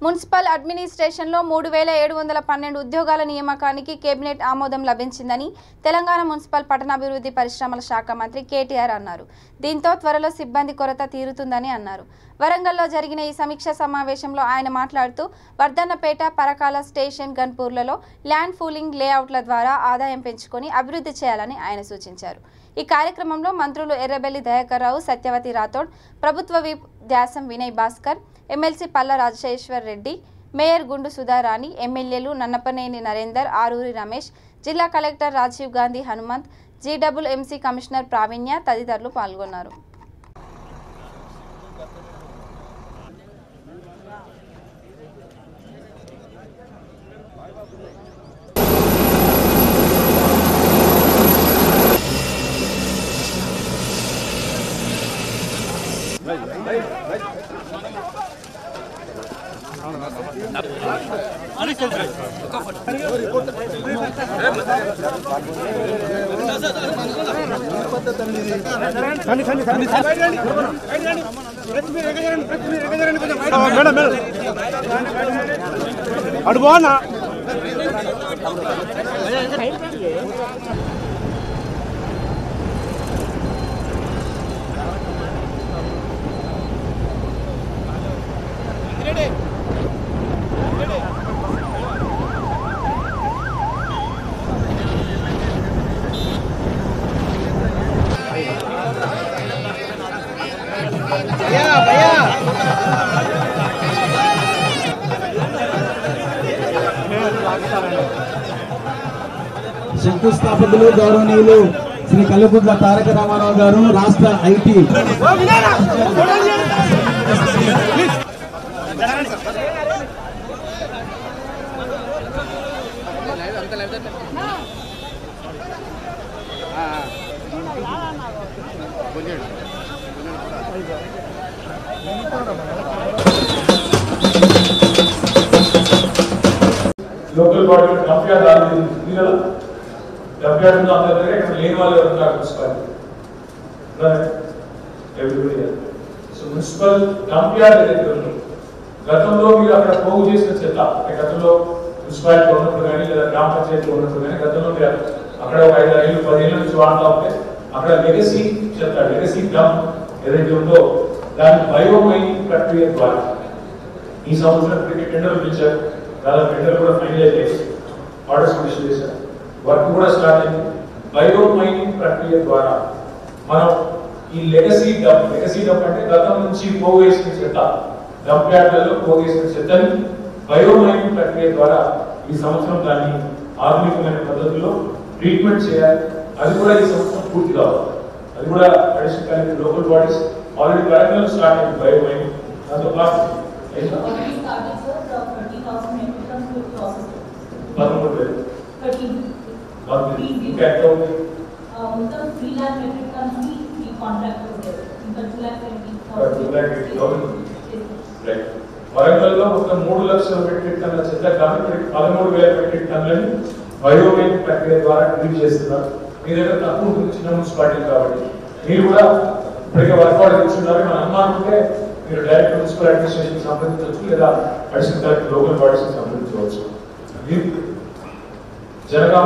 Municipal అడ్మినిస్ట్రేషన్లో 3712 ఉద్యోగాల నియామకానికి cabinet ఆమోదం లభించిందని తెలంగాణ మున్సిపల్ పట్టణాభివృద్ధి పరిశ్రమల శాఖ మంత్రి కేటీఆర్ అన్నారు. దీంతో త్వరలో సిబ్బంది కొరత తీరుతుందని అన్నారు. వరంగల్లో జరిగిన ఈ సమీక్ష సమావేశంలో ఆయన మాట్లాడుతూ వర్ధన్నపేట, పరకాల, స్టేషన్, గన్పూర్లలో ల్యాండ్ పూలింగ్ లేఅవుట్ల ద్వారా ఆదాయం పెంచుకొని అభివృద్ధి చేయాలని ఆయన సూచించారు. ఈ కార్యక్రమంలో మంత్రులు ఎర్రబెల్లి దయాకర్ రావు, సత్యవతి రాథోడ్, ప్రభుత్వ whip Dasyam Vinay Bhaskar, MLC Palla Rajeshwar Reddy, mayor Gundu Sudharani, ఎమ్మెల్యేలు నన్నపనేని నరేందర్, ఆరూరి రమేష్, జిల్లా collector Rajiv Gandhi Hanumanth, GWMC commissioner Pravinya తదితరులు పాల్గొన్నారు. అడుగునా శంకుస్థాపకులు గౌరవనీయులు శ్రీ కల్వకుంట్ల తారక రామారావు గారు, రాష్ట్ర ఐటీ లోకల్ బాడీ కంప్లీట్ ఆడింది కదా, కంప్లీట్ ఉందో అందరి దగ్గర ఇక్కడ లేని వాళ్ళు ఎవరు municipality everybody. So municipal complete ఏదైతే ఉందో గతంలో మీరు అక్కడ పోగు చేసిన చెత్త, గతంలో మున్సిపాలిటీ ఉన్నప్పుడు కానీ లేదా గ్రామ పంచాయతీ ఉన్నప్పుడు కానీ గతంలో అక్కడ ఒక 5 ఏళ్ళు 10 ఏళ్ళ నుంచి వాడుతూ ఉంటే అక్కడ లెగసీ చెత్త, లెగసీ డంప్ ఏదైతే ఉందో దాని బయోమైనింగ్ ప్రక్రియ ద్వారా ఈ సంవత్సరం టెండర్ పిలిచారు. దాదాపు టెండర్ కూడా ఫైనలైజ్ చేసి ఆర్డర్స్ ఇష్యూ చేశారు. వర్క్ కూడా స్టార్ట్ అయింది. బయోమైనింగ్ ప్రక్రియ ద్వారా మనం ఈ లెగసీ డంప్ అంటే గతం నుంచి పోగేసిన చెత్త, డంప్ యార్డ్లలో పోగేసిన చెత్తని బయోమైనింగ్ ప్రక్రియ ద్వారా ఈ సంవత్సరం దాన్ని ఆధునికమైన పద్ధతిలో ట్రీట్మెంట్ చేయాలి. అది కూడా ఈ సంవత్సరం పూర్తి కావాలి. అది కూడా అడిషనల్ లోకల్ బాడీస్ ఆల్రెడీ కార్యక్రమం స్టార్ట్ అయింది. బయోమైనింగ్ దాంతో పాటు 13 వరంగల్లో మొత్తం 3 లక్షల మెట్రిక్ టన్నుల చెత్త కానీ 13,000 మెట్రిక్ టన్నులని బయోమైనింగ్ ప్రక్రియ ద్వారా ట్రీట్ చేస్తున్నారు. మీ దగ్గర తక్కువ ఉంటుంది, చిన్న మున్సిపాలిటీ కాబట్టి మీరు కూడా ఇప్పటికే వర్కౌట్ తెచ్చున్నారు. మన అనుమానం ఉంటే మీరు డైరెక్ట్ మున్సిపల్ అడ్మినిస్ట్రేషన్ సంప్రదించవచ్చు లేదా అడిషనల్ కలెక్టర్ లోకల్ బాడీస్ సంప్రదించవచ్చు. జనగామ